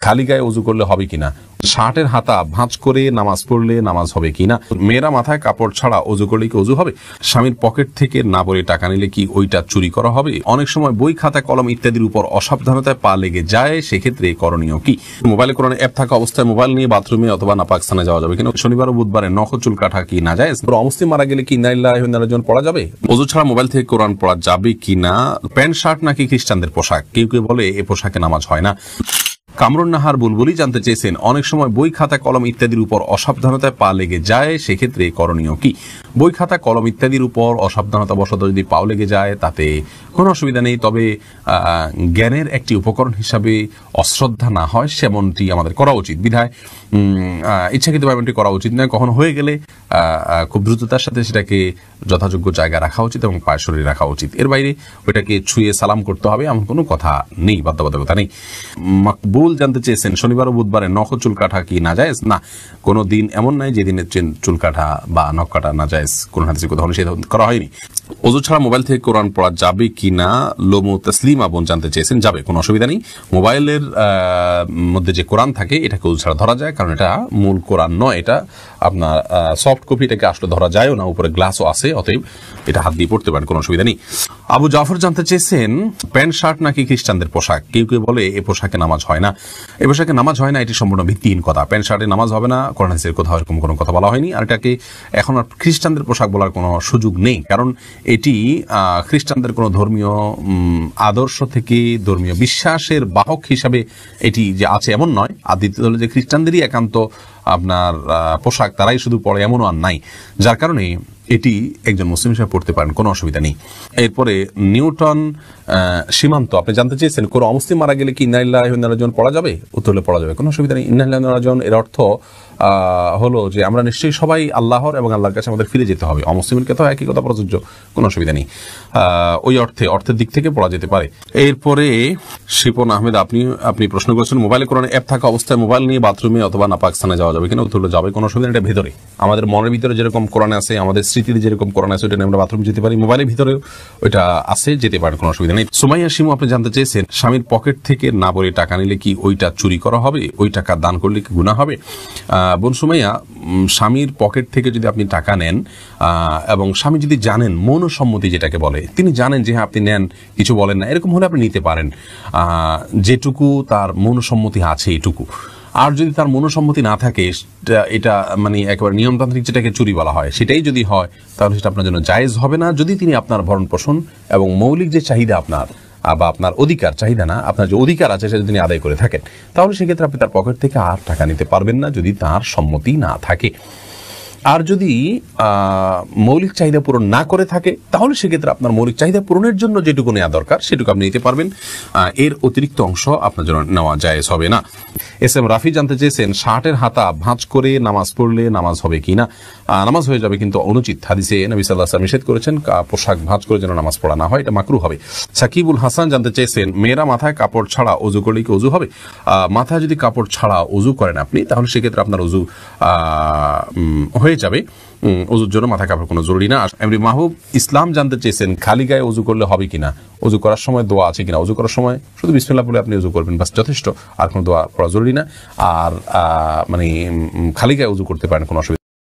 খালি গায়ে ওযু করলে হবে কিনা, শার্টের হাতা ভাঁজ করে নামাজ পড়লে নামাজ হবে কিনা, মেয়েরা মাথায় কাপড় ছাড়া ওযু করলে কি ওযু হবে, স্বামীর পকেট থেকে না বলে টাকা নিলে কি ওইটা চুরি করা হবে, অনেক সময় বই খাতা কলম ইত্যাদির উপর অসাবধানতায় পা লেগে যায়, সেক্ষেত্রে করণীয় কি, মোবাইলে কোরআন অ্যাপ থাকা অবস্থায় মোবাইল নিয়ে বাথরুমে অথবা নাপাক স্থানে যাওয়া যাবে কিনা, শনিবার ও বুধবারে নখ চুল কাটা কি না যায়, অমুসলিম মারা গেলে কি ইন্না লিল্লাহি ওয়া ইন্না ইলাইহি রাজিউন পড়া যাবে, ওযু ছাড়া মোবাইল থেকে কোরআন পড়া যাবে কিনা, প্যান্ট শার্ট নাকি খ্রিস্টানদের পোশাক, কেউ কেউ বলে এ পোশাকে নামাজ হয় না। কামরুন নাহার বুলবুলি জানতে চেয়েছেন, অনেক সময় বই খাতা কলম ইত্যাদির উপর অসাবধানতায় পা লেগে যায়, সেক্ষেত্রে করণীয় কি, বই খাতা কলম ইত্যাদির উপর অসাবধানতা বশত যদি পাও লেগে যায় তাতে কোনো অসুবিধা নেই, তবে জ্ঞানের একটি উপকরণ হিসাবে অশ্রদ্ধা না হয় সেমনটি আমাদের করা উচিত, বিধায় ইচ্ছাকৃতভাবে এমনটি করা উচিত নয়। কখনো হয়ে গেলে খুব দ্রুততার সাথে সেটাকে যথাযোগ্য জায়গায় রাখা উচিত এবং পায়ের শরীরে রাখা উচিত, এর বাইরে ওইটাকে ছুঁয়ে সালাম করতে হবে এমন কোনো কথা নেই, বাধ্যবাধকতা নেই। মাকবুল জানতে চেয়েছেন, শনিবার ও বুধবারে নখ চুল কাটা কি না যায়, না কোনো দিন এমন নাই যেদিনে চুল কাটা বা নখ কাটা না যায়, কোন হাদিসে কোথাও নিষেধ করা হয়নি। ওযু ছাড়া মোবাইল থেকে কোরআন পড়া যাবে কিনা, লোমু তসলিমা বোন জানতে চেয়েছেন, যাবে, কোনো অসুবিধা নেই। মোবাইলের মধ্যে যে কোরআন থাকে এটাকে ওযু ছাড়া ধরা যায়, কারণ এটা মূল কোরআন নয়, এটা আপনার সফট কপি, এটাকে আসলে ধরা যায়ও না, উপরে গ্লাসও আছে, অতএব এটা হাত দিয়ে পড়তে পারেন, কোনো অসুবিধা নেই। আবু জাফর জানতে চেয়েছেন, প্যান্ট শার্ট নাকি খ্রিস্টানদের পোশাক, কেউ কেউ বলে এ পোশাকে নামাজ হয় না, এ পোশাকে নামাজ হয় না, এটি সম্পূর্ণ ভিত্তিহীন কথা, প্যান্ট শার্টে নামাজ হবে না, কোরআন হাদিসের কোথাও এরকম কোনো কথা বলা হয়নি, আর এটাকে এখন আর খ্রিস্টানদের পোশাক বলার কোনো সুযোগ নেই, কারণ এটি খ্রিস্টানদের কোনো ধর্মীয় আদর্শ থেকে ধর্মীয় বিশ্বাসের বাহক হিসাবে এটি যে আছে এমন নয়, আর দ্বিতীয় হলো যে খ্রিস্টানদেরই একান্ত আপনার পোশাক, তারাই শুধু পড়ে এমনও আর নাই, যার কারণে এটি একজন মুসলিম হিসেবে পড়তে পারেন, কোনো অসুবিধা নেই। এরপরে নিউটন সীমান্ত আপনি জানতে চেয়েছেন, কোনো অমুসলিম মারা গেলে কি ইন্না লিল্লাহি ওয়া ইন্না ইলাইহি রাজিউন পড়া যাবে, উত্তরে পড়া যাবে, কোনো অসুবিধা নেই। ইন্না লিল্লাহি ওয়া ইন্না ইলাইহি রাজিউন এর অর্থ হলো যে আমরা নিশ্চয়ই সবাই আল্লাহর এবং আল্লাহর কাছে আমাদের ফিরে যেতে হবে, অমুসলিমের ক্ষেত্রে একই কথা প্রযোজ্য, কোনো অসুবিধা নেই, ওই অর্থের দিক থেকে পড়া যেতে পারে। এরপরে শিপন আহমেদ আপনি প্রশ্ন করেছেন, মোবাইলে কোরআন অ্যাপ থাকা অবস্থায় মোবাইল নিয়ে বাথরুমে অথবা নাপাক স্থানে যাওয়া যাবে কিনা, উত্তরে যাবে, কোনো অসুবিধা নেই। এটা ভেতরে আমাদের মনের ভিতরে যেরকম কোরআন আছে, আমাদের স্মৃতিতে যেরকম কোরআন আছে, ওইটা আমরা বাথরুম যেতে পারি, মোবাইলের ভিতরেও ওইটা আছে, যেতে পারেন, কোনো অসুবিধা নেই। সুমাইয়া শিমু আপনি জানতে চেয়েছেন, স্বামীর পকেট থেকে না বলে টাকা নিলে কি ওইটা চুরি করা হবে, ওই টাকা দান করলে কি গুনাহ হবে। বোন সুমাইয়া, স্বামীর পকেট থেকে যদি আপনি টাকা নেন এবং স্বামী যদি জানেন, মৌনসম্মতি যেটাকে বলে, তিনি জানেন যে হ্যাঁ আপনি নেন, কিছু বলেন না, এরকম হলে আপনি নিতে পারেন, যেটুকু তার মৌনসম্মতি আছে এইটুকু। আর যদি তার মনোসম্মতি না থাকে, এটা মানে একেবারে নিয়মতান্ত্রিক যেটাকে চুরি বলা হয়, সেটাই যদি হয় তাহলে সেটা আপনার জন্য জায়েজ হবে না, যদি তিনি আপনার ভরণ পোষণ এবং মৌলিক যে চাহিদা আপনার বা আপনার অধিকার, চাহিদা না, আপনার যে অধিকার আছে সেটা তিনি আদায় করে থাকেন, তাহলে সেক্ষেত্রে আপনি তার পকেট থেকে আর টাকা নিতে পারবেন না, যদি তার সম্মতি না থাকে। আর যদি মৌলিক চাহিদা পূরণ না করে থাকে, তাহলে সেক্ষেত্রে আপনার মৌলিক চাহিদা পূরণের জন্য যেটুকু নেওয়া দরকার সেটুকু আপনি নিতে পারবেন, এর অতিরিক্ত অংশ আপনার জন্য নেওয়া জায়েজ হবে না। এস এম রাফি জানতে চেয়েছেন, শার্টের হাতা ভাঁজ করে নামাজ পড়লে নামাজ হবে কিনা, নামাজ হয়ে যাবে কিন্তু অনুচিত, হাদিসে নবী সাল্লাল্লাহু আলাইহি ওয়াসাল্লাম নিষেধ করেছেন পোশাক ভাঁজ করে যেন নামাজ পড়া না হয়, এটা মাকরুহ হবে। সাকিবুল হাসান জানতে চেয়েছেন, মেয়েরা মাথায় কাপড় ছাড়া ওযু করলে কি ওযু হবে, মাথায় যদি কাপড় ছাড়া ওযু করেন আপনি, তাহলে সেক্ষেত্রে আপনার ওযু হয়ে যাবে, ওযুর জন্য মাথা কাপড় কোনো জরুরি না। এমনি মাহবুব ইসলাম জানতে চেয়েছেন, খালি গায়ে ওযু করলে হবে কিনা, ওযু করার সময় দোয়া আছে কিনা, ওযু করার সময় শুধু বিসমিল্লাহ বলে আপনি ওযু করবেন, বাস যথেষ্ট, আর কোনো দোয়া পড়া জরুরি না। আর মানে খালি গায়ে ওযু করতে পারেন, কোনো অসুবিধা